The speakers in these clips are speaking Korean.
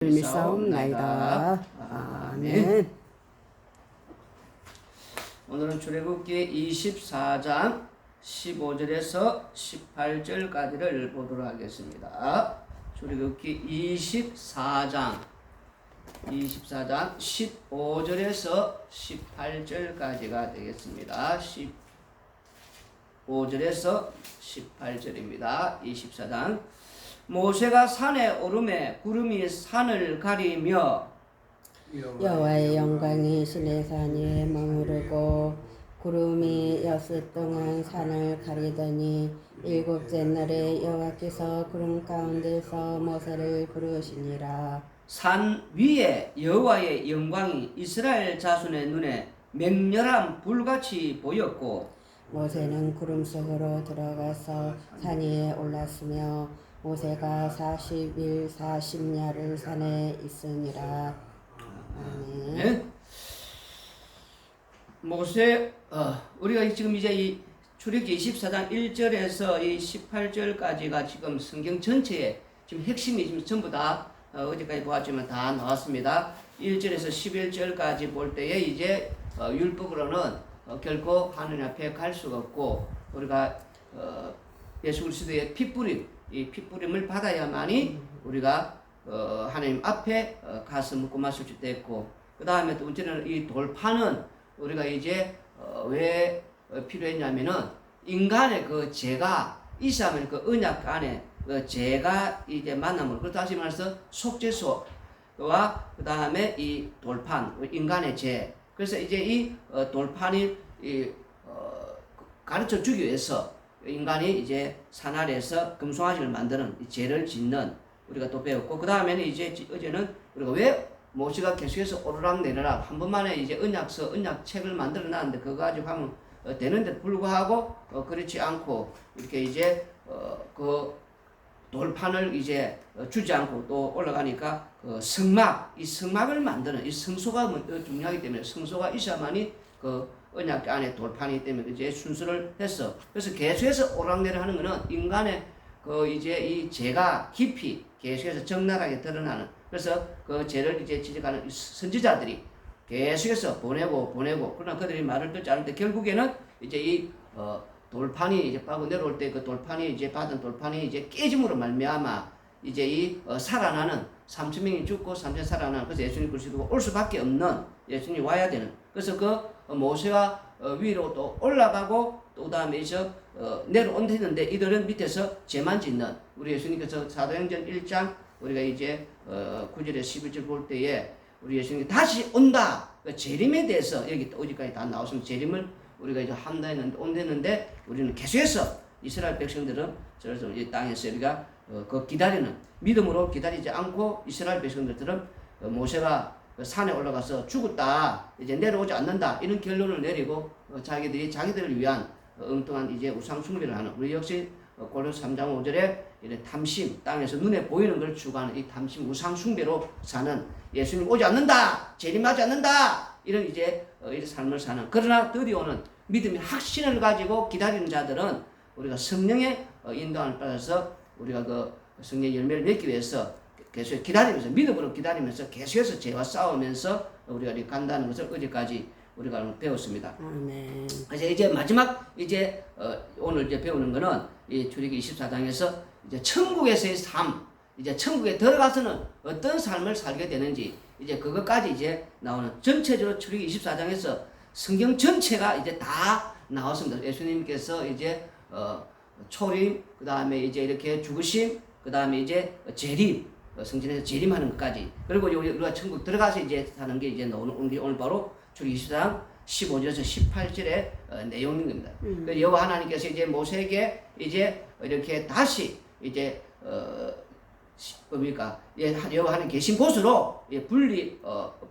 믿사옵나이다. 아멘. 오늘은 출애굽기 24장 15절에서 18절까지를 보도록 하겠습니다. 출애굽기 24장 15절에서 18절까지가 되겠습니다. 15절에서 18절입니다. 24장. 모세가 산에 오르매 구름이 산을 가리며 여호와의 영광이 시내산 위에 머무르고 구름이 여섯 동안 산을 가리더니 일곱째 날에 여호와께서 구름 가운데서 모세를 부르시니라. 산 위에 여호와의 영광이 이스라엘 자손의 눈에 맹렬한 불같이 보였고 모세는 구름 속으로 들어가서 산 위에 올랐으며 모세가 40일 40야를 산에 있으니라. 아멘. 네? 모세 우리가 지금 이제 이 출애굽기 24장 1절에서 이 18절까지가 지금 성경 전체에 지금 핵심이 지금 전부 다 어제까지 보았지만 다 나왔습니다. 1절에서 11절까지 볼 때에 이제 율법으로는 결코 하느님 앞에 갈 수가 없고 우리가 예수 그리스도의 핏부림 이 핏부림을 받아야만이 우리가 하나님 앞에 가서 먹고 마실 수 있고 그 다음에 또 번째는 이 돌파는 우리가 이제 왜 필요했냐면은 인간의 그 죄가 있으면 그 언약 안에 그 죄가 이제 만남으로 그 다시 말해서 속죄소와 그 다음에 이 돌판 인간의 죄 그래서 이제 이 돌판이 가르쳐 주기 위해서 인간이 이제 산 아래에서 금송아지를 만드는 이 죄를 짓는 우리가 또 배웠고 그 다음에는 이제 어제는 우리가 왜 모세가 계속해서 오르락 내리락 한 번만에 이제 언약책을 만들어 놨는데 그거 가지고 하면 되는데 불구하고 그렇지 않고 이렇게 이제 그 돌판을 이제 주지 않고 또 올라가니까 이 성막을 만드는 이 성소가 중요하기 때문에 성소가 있어야만이 그 언약 안에 돌판이기 때문에 이제 순서를 했어. 그래서 계속해서 오락내락 하는 거는 인간의 그 이제 이 죄가 깊이 계속해서 적나라하게 드러나는. 그래서 그 죄를 이제 지적하는 선지자들이 계속해서 보내고 그러나 그들이 말을 듣지 않는데 결국에는 이제 이 돌판이 이제 빠고 내려올 때 그 돌판이 이제 받은 돌판이 이제 깨짐으로 말미암아 이제 이 살아나는 3,000명이 죽고 3,000 살아나는 그래서 예수님 그리스도가 올 수밖에 없는 예수님이 와야 되는 그래서 그 모세가 위로 또 올라가고 또 다음에 이제 내려온다 했는데 이들은 밑에서 죄만 짓는 우리 예수님께서 사도행전 1장 우리가 이제 9절에 11절 볼 때에 우리 예수님이 다시 온다 그 재림에 대해서 여기 어디까지 다 나왔으면 재림을 우리가 이제 한다 했는데 온다 했는데 우리는 계속해서 이스라엘 백성들은 저래서 이 땅에서 우리가 그 기다리는 믿음으로 기다리지 않고 이스라엘 백성들은 모세가 산에 올라가서 죽었다 이제 내려오지 않는다 이런 결론을 내리고 자기들을 위한 엉뚱한 이제 우상 숭배를 하는 우리 역시 고린도서 3장 5절에 이런 탐심 땅에서 눈에 보이는 걸 추구하는 이 탐심 우상 숭배로 사는 예수님 오지 않는다 재림하지 않는다 이런 이제 이런 삶을 사는 그러나 드디어 오는 믿음의 확신을 가지고 기다리는 자들은 우리가 성령의 인도함을 받아서 우리가 그 성령의 열매를 맺기 위해서 계속 기다리면서 믿음으로 기다리면서 계속해서 죄와 싸우면서 우리가 이렇게 간다는 것을 어제까지 우리가 배웠습니다. 아멘. 그래서 이제 마지막 이제 오늘 이제 배우는 거는 이 출애굽기 24장에서 이제 천국에서의 삶, 이제 천국에 들어가서는 어떤 삶을 살게 되는지 이제 그것까지 이제 나오는 전체적으로 출애굽기 24장에서 성경 전체가 이제 다 나왔습니다. 예수님께서 이제 초림, 그 다음에 이제 이렇게 죽으심, 그 다음에 이제 재림, 성전에서 재림하는 것까지 그리고 우리가 천국 들어가서 이제 사는 게 이제 오늘 바로 출애굽기 24장 15절에서 18절의 내용인 겁니다. 여호와 하나님께서 이제 모세에게 이제 이렇게 다시 이제 뭡니까 여호와 하나님 계신 곳으로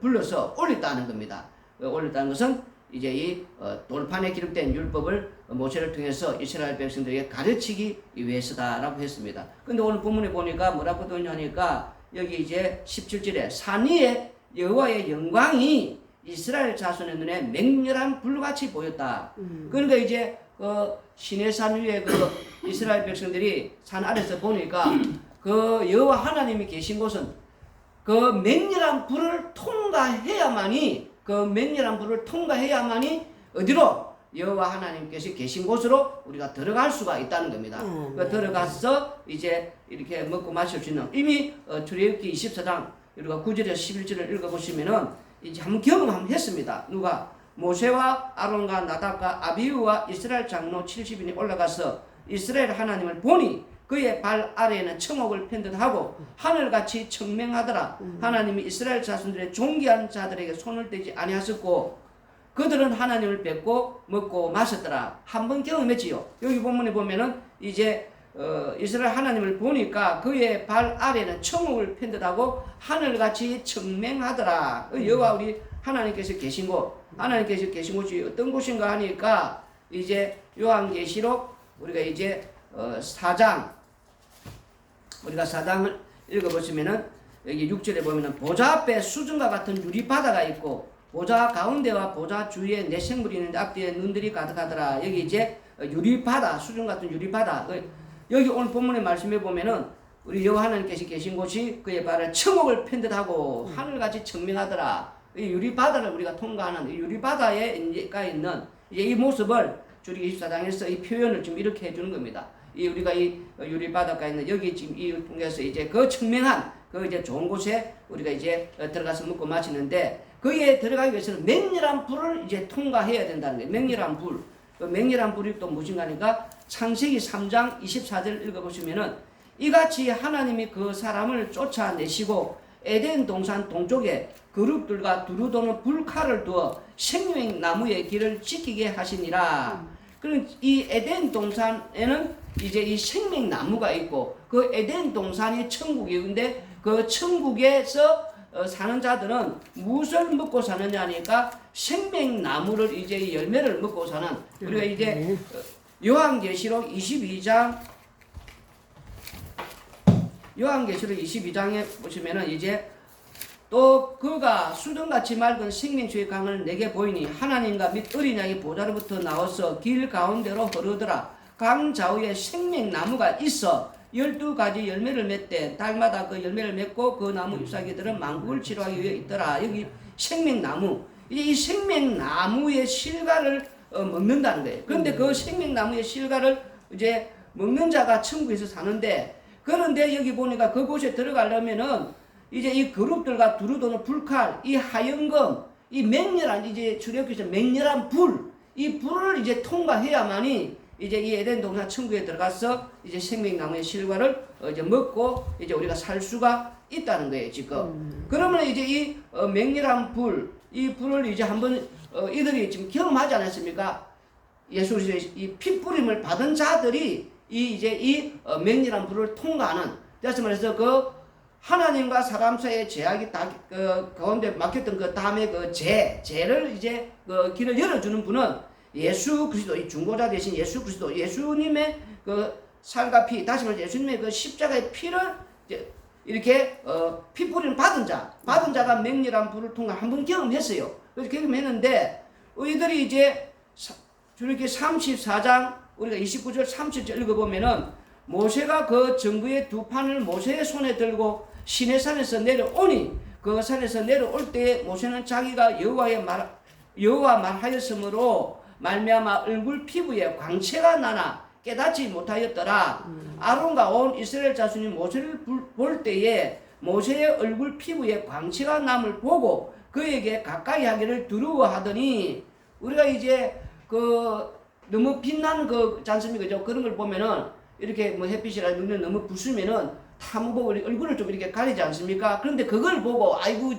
불러서 올렸다는 겁니다. 올렸다는 것은 이제 이 돌판에 기록된 율법을 모세를 통해서 이스라엘 백성들에게 가르치기 위해서다라고 했습니다. 근데 오늘 본문에 보니까 뭐라고 되냐니까 여기 이제 17절에 산 위에 여호와의 영광이 이스라엘 자손의 눈에 맹렬한 불같이 보였다. 그러니까 이제 시내산 위에 그 이스라엘 백성들이 산 아래서 보니까 그 여호와 하나님이 계신 곳은 그 맹렬한 불을 통과해야만이 어디로? 여호와 하나님께서 계신 곳으로 우리가 들어갈 수가 있다는 겁니다. 들어가서 이제 이렇게 먹고 마실 수 있는, 이미 출애굽기 24장 우리가 9절에서 11절을 읽어보시면은 이제 한번 경험 한번 했습니다. 누가? 모세와 아론과 나답과 아비후와 이스라엘 장로 70인이 올라가서 이스라엘 하나님을 보니 그의 발 아래에는 청옥을 편 듯하고 하늘같이 청명하더라. 하나님이 이스라엘 자손들의 존귀한 자들에게 손을 떼지 아니하셨고 그들은 하나님을 뵙고 먹고 마셨더라. 한번 경험했지요. 여기 본문에 보면은 이제 이스라엘 하나님을 보니까 그의 발 아래는 청옥을 편 듯하고 하늘같이 청명하더라. 여호와 우리 하나님께서 계신 곳, 하나님께서 계신 곳이 어떤 곳인가 하니까 이제 요한계시록 우리가 이제 4장, 우리가 4장을 읽어보시면은 여기 6절에 보면은 보좌 앞에 수증과 같은 유리바다가 있고 보좌 가운데와 보좌 주위에 내 생물이 있는데 앞뒤에 눈들이 가득하더라. 여기 이제 유리바다, 수증 같은 유리바다. 여기 오늘 본문의 말씀에 보면은 우리 여호와 하나님께서 계신 곳이 그의 발에 청옥을 편 듯하고 하늘같이 청명하더라. 이 유리바다를 우리가 통과하는 이 유리바다에가 있는 이제 이 모습을 출애굽기 24장에서 이 표현을 좀 이렇게 해주는 겁니다. 이 우리가 이 유리바다가 있는 여기 지금 이 통해서 이제 그 청명한 그 이제 좋은 곳에 우리가 이제 들어가서 먹고 마시는데 거기에 들어가기 위해서는 맹렬한 불을 이제 통과해야 된다는 거예요. 맹렬한 불. 그 맹렬한 불이 또 무엇인가 하니까 창세기 3장 24절 읽어보시면은 이같이 하나님이 그 사람을 쫓아내시고 에덴 동산 동쪽에 그룹들과 두루 도는 불칼을 두어 생명나무의 길을 지키게 하시니라. 그럼 이 에덴 동산에는 이제 이 생명나무가 있고 그 에덴 동산이 천국인데 그 천국에서 사는 자들은 무엇을 먹고 사느냐 하니까 생명나무를 이제 열매를 먹고 사는, 우리가 이제 요한계시록 22장에 보시면은 이제 또 그가 수정같이 맑은 생명수의 강을 내게 보이니 하나님과 및 어린 양의 보좌로부터 나와서 길 가운데로 흐르더라. 강 좌우에 생명나무가 있어 12가지 열매를 맺되 달마다 그 열매를 맺고 그 나무 잎사귀들은 만국을 치료하기 위해 있더라. 여기 생명나무, 이제 이 생명나무의 실과를 먹는다는 거예요. 그런데 그 생명나무의 실과를 이제 먹는 자가 천국에서 사는데, 그런데 여기 보니까 그곳에 들어가려면은 이제 이 그룹들과 두루 도는 불칼, 이 하연금, 이 맹렬한 이제 출애굽기에서 맹렬한 불, 이 불을 이제 통과해야만이 이제 이 에덴 동산 천국에 들어가서 이제 생명나무의 실과를 이제 먹고 이제 우리가 살 수가 있다는 거예요, 지금. 그러면 이제 이 맹렬한 불, 이 불을 이제 한번 이들이 지금 경험하지 않았습니까? 예수 그리스도의 이 핏부림을 받은 자들이 이제 이 맹렬한 불을 통과하는, 다시 말해서 그 하나님과 사람 사이의 제약이 다 가운데 막혔던 그 다음에 그 죄를 이제 그 길을 열어주는 분은 예수 그리스도, 이 중보자 대신 예수 그리스도, 예수님의 그 살과 피, 다시 말해서 예수님의 그 십자가의 피를 이제 이렇게 피 뿌리는 받은 자가 맹렬한 불을 통해 한번 경험했어요. 그래서 경험했는데 이들이 이제 출애굽기 34장 우리가 29절 30절 읽어보면은 모세가 그 정구의 두 판을 모세의 손에 들고 시내산에서 내려오니 그 산에서 내려올 때에 모세는 자기가 여호와 말하였으므로 말미암아 얼굴 피부에 광채가 나나 깨닫지 못하였더라. 아론과 온 이스라엘 자손이 모세를 볼 때에 모세의 얼굴 피부에 광채가 남을 보고 그에게 가까이 하기를 두려워하더니, 우리가 이제 그 너무 빛난 그 잔습이 그죠? 그런 걸 보면은 이렇게 뭐 햇빛이라 눈에 너무 부수면은 탐보고 얼굴을 좀 이렇게 가리지 않습니까? 그런데 그걸 보고 아이고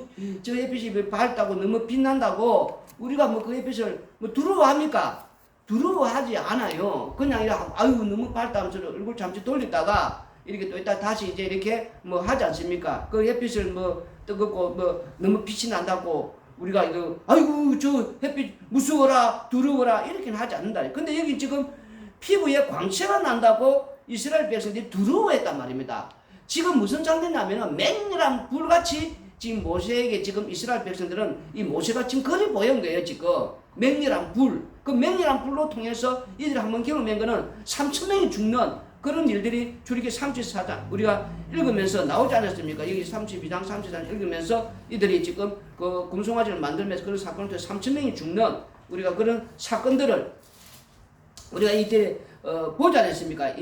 저 햇빛이 밝다고 너무 빛난다고 우리가 뭐 그 햇빛을 뭐 두려워합니까? 두려워하지 않아요. 그냥 이렇게 아이고 너무 밝다 하면서 얼굴 잠시 돌리다가 이렇게 또 이따 다시 이제 이렇게 뭐 하지 않습니까? 그 햇빛을 뭐 뜨겁고 뭐 너무 빛이 난다고 우리가 이거 아이고 저 햇빛 무서워라 두려워라 이렇게는 하지 않는다. 근데 여기 지금 피부에 광채가 난다고 이스라엘 백성들이 두려워했단 말입니다. 지금 무슨 장면이냐면은 맹렬한 불같이 지금 모세에게 지금 이스라엘 백성들은 이 모세가 지금 그리 보인 거예요. 지금 맹렬한 불, 그 맹렬한 불로 통해서 이들이 한번 경험한 거는 3,000명이 죽는 그런 일들이 출애굽기 34장 우리가 읽으면서 나오지 않았습니까? 여기 32장 33장 읽으면서 이들이 지금 그 금송아지를 만들면서 그런 사건을 통해 3,000명이 죽는 우리가 그런 사건들을 우리가 이때 보지 않았습니까?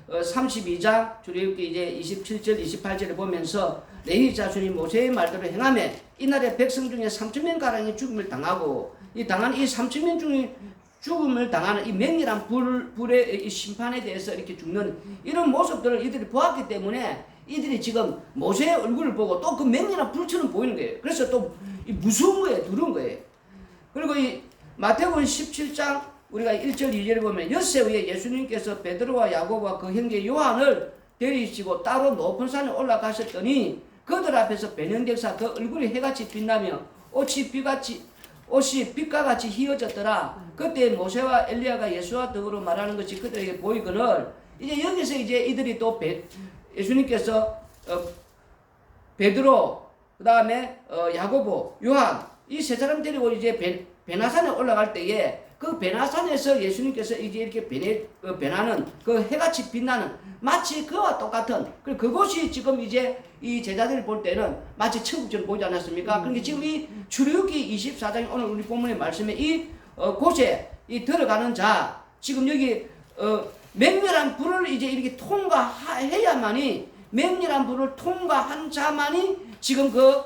32장 출애굽기 이제 27절 28절을 보면서 레위 자손이 모세의 말대로 행하며 이날에 백성 중에 3,000명 가량이 죽음을 당하고 이 당한 이 3,000명 중에 죽음을 당하는 이 맹렬한 불의 이 심판에 대해서 이렇게 죽는 이런 모습들을 이들이 보았기 때문에 이들이 지금 모세의 얼굴을 보고 또 그 맹렬한 불처럼 보이는 거예요. 그래서 또 무서운 거예요, 두려운 거예요. 그리고 이 마태복음 17장 우리가 1절 2절을 보면 엿새 후에 예수님께서 베드로와 야고보와 그 형제 요한을 데리시고 따로 높은 산에 올라가셨더니 그들 앞에서 변형되사 그 얼굴이 해같이 빛나며 옷이 빛과 같이 휘어졌더라. 그때 모세와 엘리야가 예수와 더불어 말하는 것이 그들에게 보이거늘 이제 여기서 이제 이들이 또 예수님께서 베드로 그 다음에 야고보 요한 이 세 사람 데리고 이제 베나산에 올라갈 때에 그 베나산에서 예수님께서 이제 이렇게 변하는 그 해같이 빛나는 마치 그와 똑같은 그곳이 지금 이제 이 제자들이 볼 때는 마치 천국처럼 보이지 않았습니까? 그러니까 지금 이 출애굽기 24장 오늘 우리 본문의 말씀에 이 곳에 이 들어가는 자 지금 여기 맹렬한 불을 이제 이렇게 통과해야만이 맹렬한 불을 통과한 자만이 지금 그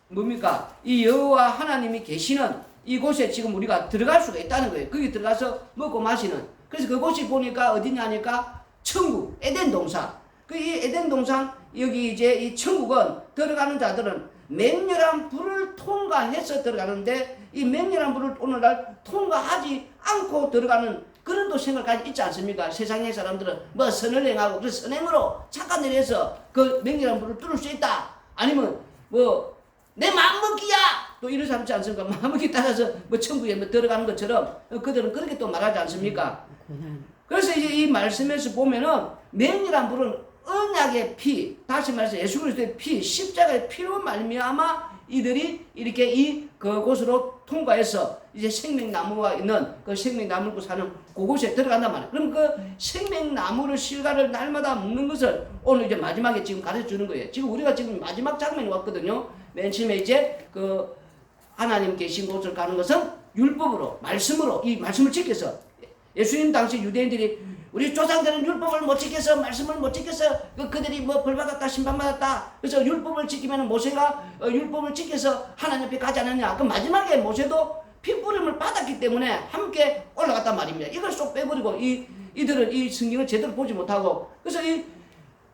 뭡니까? 이 여호와 하나님이 계시는 이곳에 지금 우리가 들어갈 수가 있다는 거예요. 거기 들어가서 먹고 마시는. 그래서 그곳이 보니까 어디냐니까 천국, 에덴 동산. 그 이 에덴 동산 여기 이제 이 천국은 들어가는 자들은 맹렬한 불을 통과해서 들어가는데 이 맹렬한 불을 오늘날 통과하지 않고 들어가는 그런 또 생각까지 있지 않습니까? 세상의 사람들은 뭐 선을 행하고 그 선행으로 착한 일을 해서 그 맹렬한 불을 뚫을 수 있다. 아니면 뭐 내 마음먹기야 또 이런 사람 있지 않습니까? 마음먹기 따라서 뭐 천국에 뭐 들어가는 것처럼 그들은 그렇게 또 말하지 않습니까? 그래서 이제 이 말씀에서 보면은 맹렬한 불은 언약의 피, 다시 말해서 예수 그리스도의 피, 십자가의 피로 말미암아 이들이 이렇게 그곳으로 통과해서 이제 생명나무가 있는 그 생명나무를 먹고 사는 그곳에 들어간단 말이에요. 그럼 그 생명나무를 실과를 날마다 먹는 것을 오늘 이제 마지막에 지금 가르쳐 주는 거예요. 지금 우리가 지금 마지막 장면이 왔거든요. 맨 처음에 이제 그 하나님 계신 곳을 가는 것은 율법으로, 말씀으로, 이 말씀을 지켜서 예수님 당시 유대인들이 우리 조상들은 율법을 못 지켜서 말씀을 못 지켜서 그들이 뭐 벌받았다 심판받았다. 그래서 율법을 지키면 모세가 율법을 지켜서 하나님 앞에 가지 않았냐. 그 마지막에 모세도 핏부림을 받았기 때문에 함께 올라갔단 말입니다. 이걸 쏙 빼버리고 이들은 이 성경을 제대로 보지 못하고 그래서 이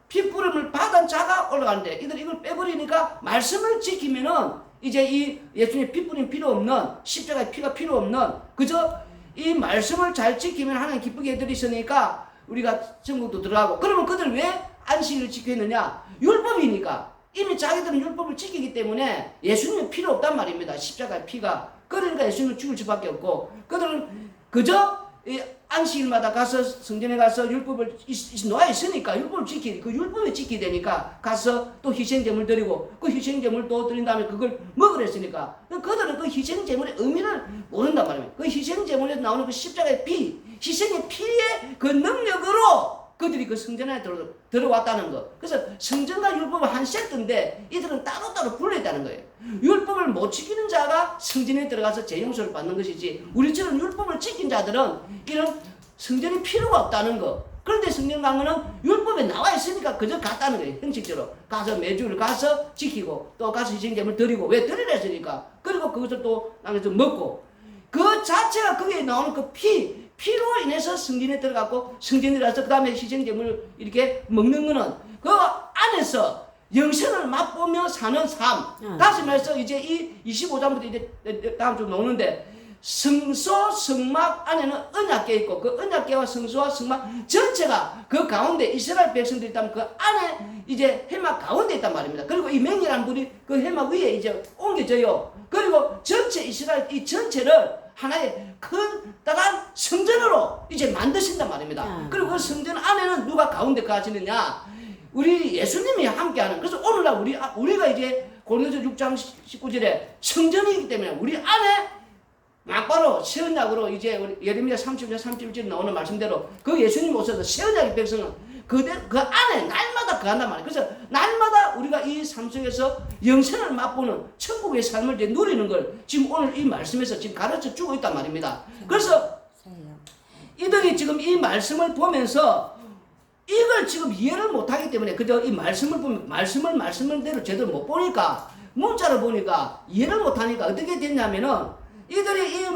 핏부림을 받은 자가 올라가는데 이들이 이걸 빼버리니까 말씀을 지키면은 이제 이 예수님의 핏부림 필요 없는 십자가의 피가 필요 없는 그저 이 말씀을 잘 지키면 하나님 기쁘게 해드리시니까 우리가 천국도 들어가고 그러면 그들 왜 안식일을 지켰느냐? 율법이니까 이미 자기들은 율법을 지키기 때문에 예수님은 필요 없단 말입니다. 십자가의 피가 그러니까 예수님은 죽을 수밖에 없고 그들은 그저 이 안식일마다 가서 성전에 가서 율법을 놓아 있으니까 율법을 그 율법을 지키야 되니까 가서 또 희생제물 드리고 그 희생제물 또 드린 다음에 그걸 먹으라 했으니까 그들은 그 희생제물의 의미를 모른단 말입니다. 그 희생제물에서 나오는 그 십자가의 피, 희생의 피의 그 능력으로 그들이 그 성전에 들어왔다는 거. 그래서 성전과 율법은 한 세트인데 이들은 따로따로 분리했다는 거예요. 율법을 못 지키는 자가 성전에 들어가서 재용서를 받는 것이지 우리처럼 율법을 지킨 자들은 이런 성전이 필요가 없다는 거. 그런데 성경 강론은 율법에 나와 있으니까 그저 갔다는 거예요. 형식적으로 가서 매주를 가서 지키고 또 가서 희생제물 드리고 왜 드리라 했으니까 그리고 그것을 또 나가서 먹고 그 자체가 거기에 나오는 그 피로 인해서 성전에 들어갔고 성전에 들어가서 그 다음에 희생제물을 이렇게 먹는 거는 그 안에서 영생을 맛보며 사는 삶. 다시 말해서 이제 이 25장부터 이제 다음 주 나오는데 성소 성막 안에는 언약궤 있고 그 언약궤와 성소와 성막 전체가 그 가운데 이스라엘 백성들이 있다면 그 안에 이제 해막 가운데 있단 말입니다. 그리고 이 맹렬한 불이 그 해막 위에 이제 옮겨져요. 그리고 전체 이스라엘 이 전체를 하나의 큰 따간 성전으로 이제 만드신단 말입니다. 그리고 그 성전 안에는 누가 가운데 가시느냐? 우리 예수님이 함께하는. 그래서 오늘날 우리가 이제 고린도서 6장 19절에 성전이기 때문에 우리 안에 막바로 새 언약으로 이제 우리 예레미야 30절 31절 나오는 말씀대로 그 예수님 오셔서 새 언약의 백성은 그 안에 날마다 거한단 말이에요. 그래서 날마다 우리가 이 삶 속에서 영생을 맛보는 천국의 삶을 이제 누리는 걸 지금 오늘 이 말씀에서 지금 가르쳐 주고 있단 말입니다. 그래서 이들이 지금 이 말씀을 보면서 이걸 지금 이해를 못하기 때문에 그저 이 말씀을 보면 말씀대로 제대로 못 보니까 문자를 보니까 이해를 못하니까 어떻게 됐냐면은 이들이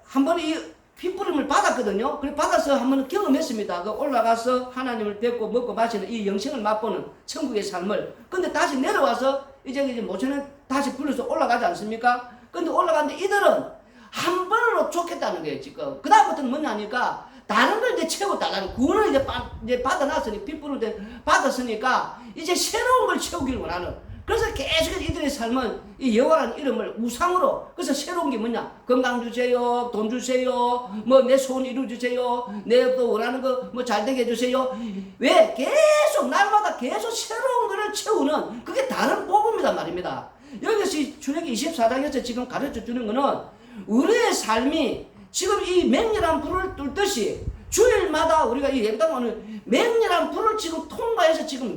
한번 이 핏부림을 받았거든요. 그래 받아서 한번 경험했습니다. 그 올라가서 하나님을 뵙고 먹고 마시는 이 영생을 맛보는 천국의 삶을. 근데 다시 내려와서 이제 모처는 다시 불러서 올라가지 않습니까? 근데 올라갔는데 이들은 한 번으로 좋겠다는 거예요, 지금. 그 다음부터는 뭐냐니까 다른 걸 이제 채워달라는 구원을 이제 받아놨으니 핏부림을 받았으니까 이제 새로운 걸 채우기를 원하는. 그래서 계속 이들의 삶은 이 여호와라는 이름을 우상으로. 그래서 새로운 게 뭐냐? 건강 주세요, 돈 주세요, 뭐 내 소원 이루 주세요, 내 또 원하는 거 뭐 잘 되게 해주세요. 왜? 계속 날마다 계속 새로운 거를 채우는 그게 다른 복음이다 말입니다. 여기서 출애굽기 24장에서 지금 가르쳐 주는 거는 우리의 삶이 지금 이 맹렬한 불을 뚫듯이 주일마다 우리가 이 예배당은 맹렬한 불을 지금 통과해서 지금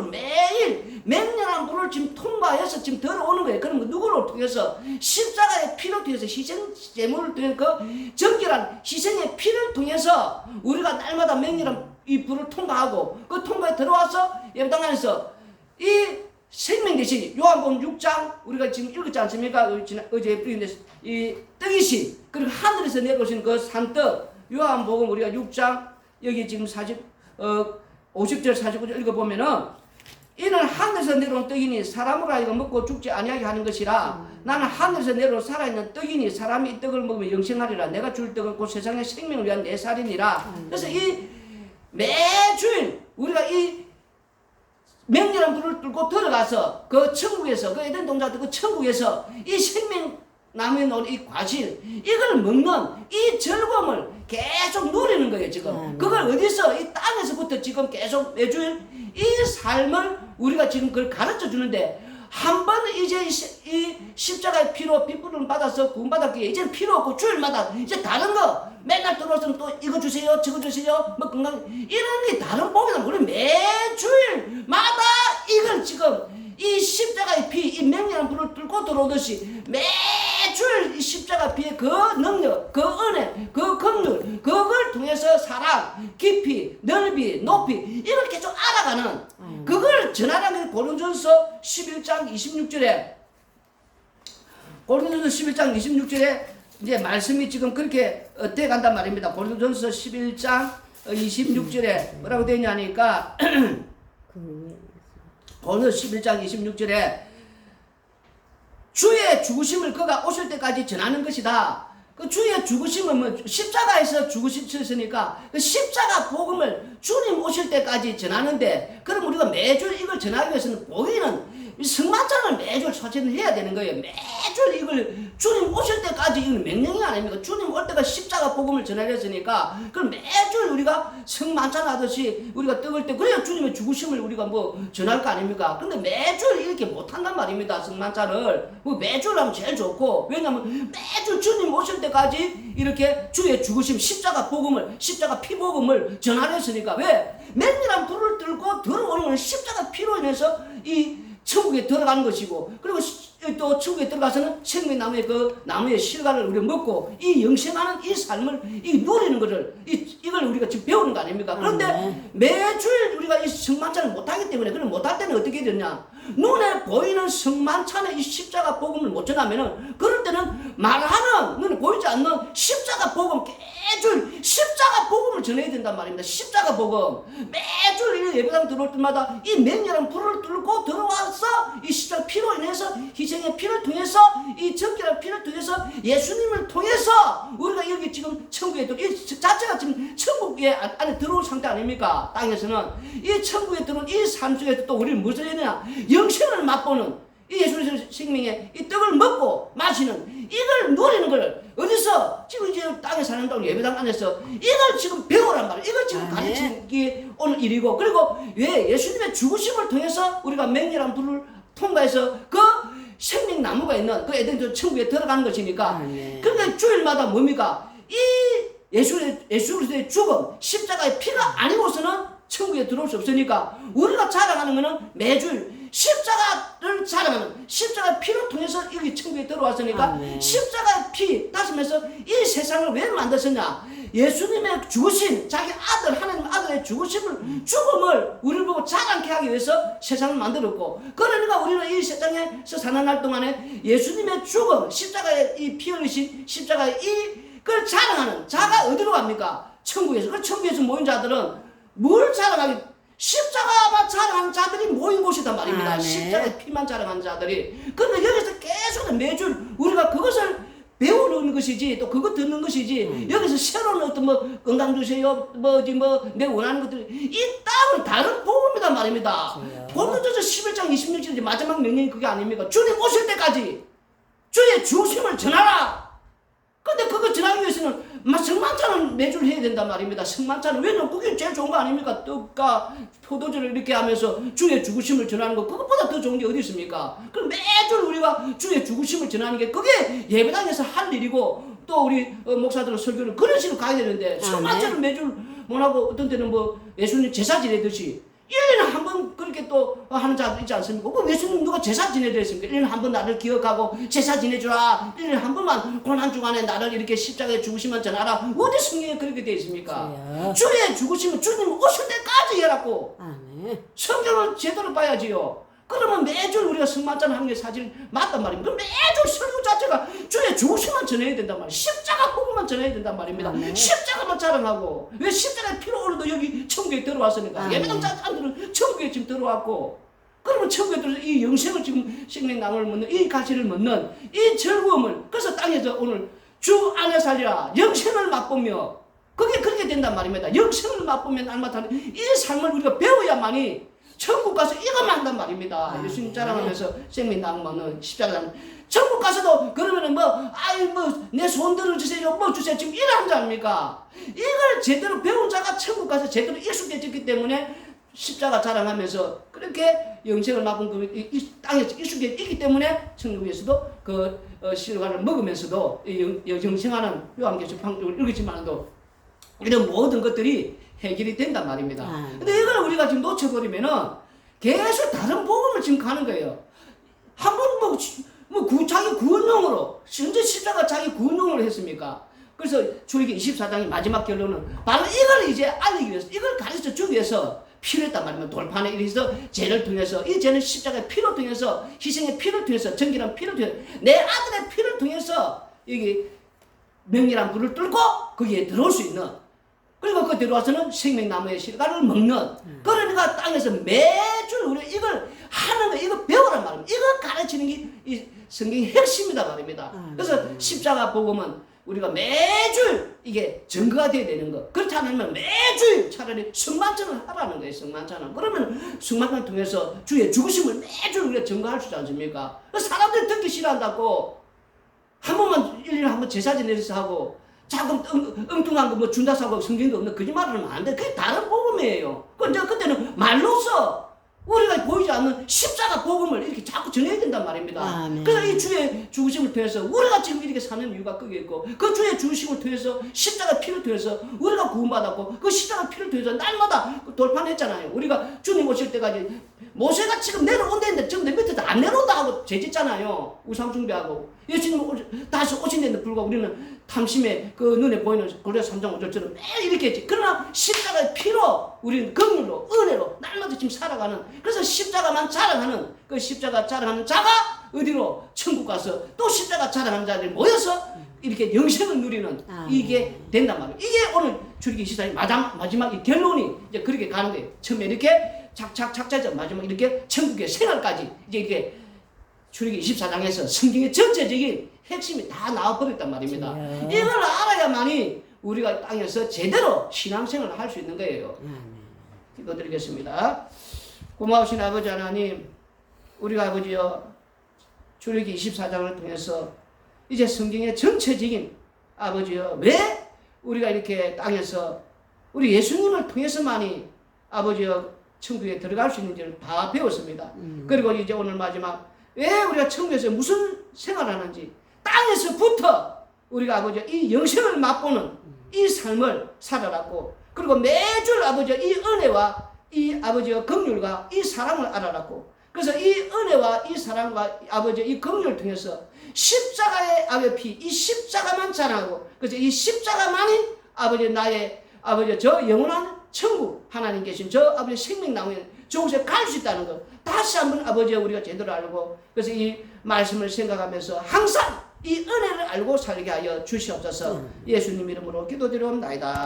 매일 맹렬한 불을 지금 통과해서 지금 들어오는 거예요. 그럼 누구를 통해서? 십자가의 피를 통해서 희생 제물을 통해서 그 정결한 희생의 피를 통해서 우리가 날마다 맹렬한 이 불을 통과하고 그 통과에 들어와서 예배당 안에서 이 생명 대신 요한복음 6장 우리가 지금 읽었지 않습니까? 어제 읽었는데 이 떡이신 그리고 하늘에서 내려오신 그 산떡 요한복음 우리가 6장 여기 지금 50절 49절 읽어보면은 이는 하늘에서 내려온 떡이니 사람으로 하여금 먹고 죽지 아니하게 하는 것이라. 나는 하늘에서 내려온 살아있는 떡이니 사람이 이 떡을 먹으면 영생하리라. 내가 줄 떡은 곧 세상의 생명을 위한 내 살이니라. 그래서 이 매주일 우리가 이 맹렬한 불을 뚫고 들어가서 그 천국에서 그 에덴 동산의 그 천국에서 이 생명 나무에 놓은 이 과실 이걸 먹는 이 즐거움을 계속 누리는 거예요 지금. 그걸 어디서 이 땅에서부터 지금 계속 매주일 이 삶을 우리가 지금 그걸 가르쳐 주는데 한 번 이제 이 십자가의 피로 핏부림을 받아서 구원받았기에 이제는 필요 없고 주일마다 이제 다른 거 맨날 들어오면 또 이거 주세요 저거 주세요 뭐 건강 이런 게 다른 복이다. 우리 매주일마다 이걸 지금 이 십자가의 피, 이 맹렬한 불을 뚫고 들어오듯이 매주일 이 십자가 피의 그 능력, 그 은혜, 그 긍휼, 그걸 통해서 사랑, 깊이, 넓이, 높이 이걸 계속 알아가는 그걸 전하라는 게 고린도전서 11장 26절에 고린도전서 11장 26절에 이제 말씀이 지금 그렇게 돼 간단 말입니다. 고린도전서 11장 26절에 뭐라고 되어 있냐니까 고린도서 11장 26절에 주의 죽으심을 그가 오실 때까지 전하는 것이다. 그 주의 죽으심은 뭐 십자가에서 죽으셨으니까 그 십자가 복음을 주님 오실 때까지 전하는데 그럼 우리가 매주 이걸 전하기 위해서는 보이는 성만찬을 매주 소진을 해야 되는 거예요. 매주 이걸 주님 오실 때까지 이건 명령이 아닙니까? 주님 올 때가 십자가 복음을 전하렸으니까 그럼 매주 우리가 성만찬 하듯이 우리가 떡을 때 그래야 주님의 죽으심을 우리가 뭐 전할 거 아닙니까? 근데 매주 이렇게 못한단 말입니다. 성만찬을 매주 하면 제일 좋고 왜냐면 매주 주님 오실 때까지 이렇게 주의 죽으심 십자가 복음을 십자가 피 복음을 전하렸으니까 왜? 맹렬한 불을 들고 들어오는 건 십자가 피로 인해서 이 천국에 들어가는 것이고 그리고 또 천국에 들어가서는 생명나무의 그 나무의 실과를 우리가 먹고 이 영생하는 이 삶을 이 누리는 것을 이걸 우리가 지금 배우는 거 아닙니까? 그런데 매주일 우리가 이 성만찬을 못하기 때문에 그럼 못할 때는 어떻게 되냐? 눈에 보이는 성만찬의 이 십자가 복음을 못 전하면은 그럴 때는 말하는 눈에 보이지 않는 십자가 복음 매주 십자가 복음을 전해야 된단 말입니다. 십자가 복음 매주 예배당 들어올 때마다 이 맹렬한 불을 뚫고 들어와서 이 십자가 피로 인해서 희생의 피를 통해서 이 정결한 피를 통해서 예수님을 통해서 우리가 여기 지금 천국에 이 자체가 지금 천국에 안에 들어온 상태 아닙니까? 땅에서는 이 천국에 들어온 이 삶 속에서 또 우리는 무엇을 해야 되냐? 영생을 맛보는 이 예수의 생명의 이 떡을 먹고 마시는 이걸 누리는 걸 어디서 지금 이제 땅에 사는 동안 예배당 안에서 이걸 지금 배우란 말이에요. 이걸 지금 가르치는 게 오늘 일이고 그리고 왜 예수님의 죽으심을 통해서 우리가 맹렬한 불을 통과해서 그 생명 나무가 있는 그 에덴 천국에 들어가는 것이니까. 아멘. 그러니까 주일마다 뭡니까? 이 예수 그리스도의 죽음, 십자가의 피가 아니고서는 천국에 들어올 수 없으니까 우리가 자랑하는 것은 매주일 십자가를 자랑하는, 십자가의 피를 통해서 여기 천국에 들어왔으니까 아멘. 십자가의 피, 다시 말해서 이 세상을 왜 만드셨냐? 예수님의 죽으신, 자기 아들, 하나님 아들의 죽음을 우리를 보고 자랑케 하기 위해서 세상을 만들었고, 그러니까 우리는 이 세상에서 사는 날 동안에 예수님의 죽음, 십자가의 이 피 흘리신 십자가의 이걸 자랑하는 자가 어디로 갑니까? 천국에서. 그 천국에서 모인 자들은 뭘 자랑하기? 십자가만 자랑하는 자들이 모인 곳이단 말입니다. 아멘. 십자가의 피만 자랑하는 자들이. 그런데 여기서 계속 매주 우리가 그것을 배우는 것이지, 또 그거 듣는 것이지, 여기서 새로운 어떤 건강 주세요, 내 원하는 것들, 이 땅은 다른 복음이단 말입니다. 고린도전서 11장 26절 마지막 명령이 그게 아닙니까? 주님 오실 때까지 주의 죽으심을 전하라. 근데 그거 전하기 위해서는 성만찬을 매주 해야 된단 말입니다. 성만찬은. 왜냐면 그게 제일 좋은 거 아닙니까? 떡과 포도주를 이렇게 하면서 주의 죽으심을 전하는 거, 그것보다 더 좋은 게 어디 있습니까? 그럼 매주 우리가 주의 죽으심을 전하는 게 그게 예배당에서 할 일이고, 또 우리 목사들은 설교를 그런 식으로 가야 되는데, 성만찬을 매주 못하고 어떤 때는 예수님 제사 지내듯이 1년에 한 번 그렇게 또 하는 자도 있지 않습니까? 그 예수님 누가 제사 지내드려 했습니까? 1년에 한 번 나를 기억하고 제사 지내주라. 1년에 한 번만 고난주간에 나를 이렇게 십자가에 죽으시면 전하라. 어디 성경에 그렇게 되어 있습니까? 주의 죽으시면 주님 오실 때까지 해라고. 아멘. 성경을 제대로 봐야지요. 그러면 매주 우리가 성만찬 하는 게 사실 맞단 말입니다. 그럼 매주 설교 자체가 주의 죽으심만 전해야 된단 말이에요. 십자가 복음만 전해야 된단 말입니다. 아멘. 십자가만 자랑하고. 왜 십자가의 피로 오늘도 여기 천국에 들어왔으니까. 예배당 자들은 천국에 지금 들어왔고. 그러면 천국에 들어서 이 영생을 지금 생명나무를 먹는, 이 가치를 먹는 이 즐거움을, 그래서 땅에서 오늘 주 안에 살리라 영생을 맛보며, 그게 그렇게 된단 말입니다. 영생을 맛보면 알맞다는 이 삶을 우리가 배워야만이 천국 가서 이것만 한단 말입니다. 예수님 자랑하면서 생명나무는 십자가는. 천국 가서도 그러면은 내 손 들어주세요, 주세요, 지금 이러는 줄 아닙니까? 이걸 제대로 배운 자가 천국 가서 제대로 익숙해졌기 때문에 십자가 자랑하면서 그렇게 영생을 맛본 이 땅에서 익숙해졌기 때문에 천국에서도 실과를 먹으면서도 영생하는 요한계시록 방법을 읽었지만도 이런 모든 것들이 해결이 된단 말입니다. 근데 이걸 우리가 지금 놓쳐버리면은 계속 다른 복음을 지금 가는 거예요. 한번 자기 구원용으로, 언제 십자가 자기 구원용으로 했습니까? 그래서 출애굽기 24장의 마지막 결론은 바로 이걸 이제 알리기 위해서, 이걸 가르쳐 주기 위해서 필요했단 말입니다. 돌판에 이래서 죄를 통해서, 이 죄는 십자가의 피를 통해서, 희생의 피를 통해서, 정결한 피를 통해서, 내 아들의 피를 통해서 여기 명예란 불을 뚫고 거기에 들어올 수 있는, 그리고 그 들어와서는 생명나무의 실과를 먹는. 그러니까 땅에서 매주 우리 이걸 하는 거, 이거 배우란 말입니다. 이걸 가르치는 게 이 성경의 핵심이다 말입니다. 그래서 십자가 복음은 우리가 매주 이게 증거가 돼야 되는 거. 그렇지 않으면 매주 차라리 성만찬을 하라는 거예요. 성만찬을. 그러면 성만찬을 통해서 주의 죽으심을 매주 우리가 증거할 수 있지 않습니까? 사람들이 듣기 싫어한다고 한 번만 1년에 한 번 제사 지내서 하고, 자꾸 엉뚱한 거 준다고 하고 성경도 없는 거짓말을 하면 안 돼. 그게 다른 복음이에요. 그때는 말로써 우리가 보이지 않는 십자가 복음을 이렇게 자꾸 전해야 된단 말입니다. 그래서 이 주의 죽으심을 통해서 우리가 지금 이렇게 사는 이유가 그게 있고, 그 주의 죽으심을 통해서 십자가 피를 통해서 우리가 구원받았고, 그 십자가 피를 통해서 날마다 돌판했잖아요. 우리가 주님 오실 때까지 모세가 지금 내려온다는데 지금 내 밑에도 안 내려온다 하고 죄짓잖아요. 우상 숭배하고. 예수님 다시 오신다는데 불구하고 우리는 탐심에 그 눈에 보이는 골리앗 3장 5절처럼 매일 이렇게 했지. 그러나 십자가의 피로 우리는 긍휼로, 은혜로 날마다 지금 살아가는, 그래서 십자가만 자랑하는, 그 십자가 자랑하는 자가 어디로? 천국 가서 또 십자가 자랑하는 자들이 모여서 이렇게 영생을 누리는, 이게 된단 말이에요. 이게 오늘 출애굽기 24장 마지막 이 결론이 이제 그렇게 가는 거예요. 처음에 이렇게 착착착착 마지막 이렇게 천국의 생활까지 이제 이렇게 출애굽기 24장에서 성경의 전체적인 핵심이 다 나와버렸단 말입니다. 이걸 알아야만이 우리가 땅에서 제대로 신앙생활을 할 수 있는 거예요. 기도드리겠습니다. 고마우신 아버지 하나님, 우리가 아버지여 출애굽기 24장을 통해서 이제 성경의 전체적인 아버지여 왜 우리가 이렇게 땅에서 우리 예수님을 통해서만이 아버지여 천국에 들어갈 수 있는지를 다 배웠습니다. 그리고 이제 오늘 마지막 왜 우리가 천국에서 무슨 생활하는지 땅에서부터 우리가 아버지 이 영생을 맛보는 이 삶을 살아랐고 그리고 매주 아버지 이 은혜와 이 아버지의 긍휼과 이 사랑을 알아랐고 그래서 이 은혜와 이 사랑과 아버지 이 긍휼을 통해서 십자가의 아버지 피, 이 십자가만 자랑하고 그래서 이 십자가만이 아버지 나의 아버지 저 영원한 천국 하나님 계신 저 아버지 생명나무에 저곳에 갈 수 있다는 것 다시 한번 아버지 우리가 제대로 알고 그래서 이 말씀을 생각하면서 항상 이 은혜를 알고 살게 하여 주시옵소서. 예수님 이름으로 기도드리옵나이다.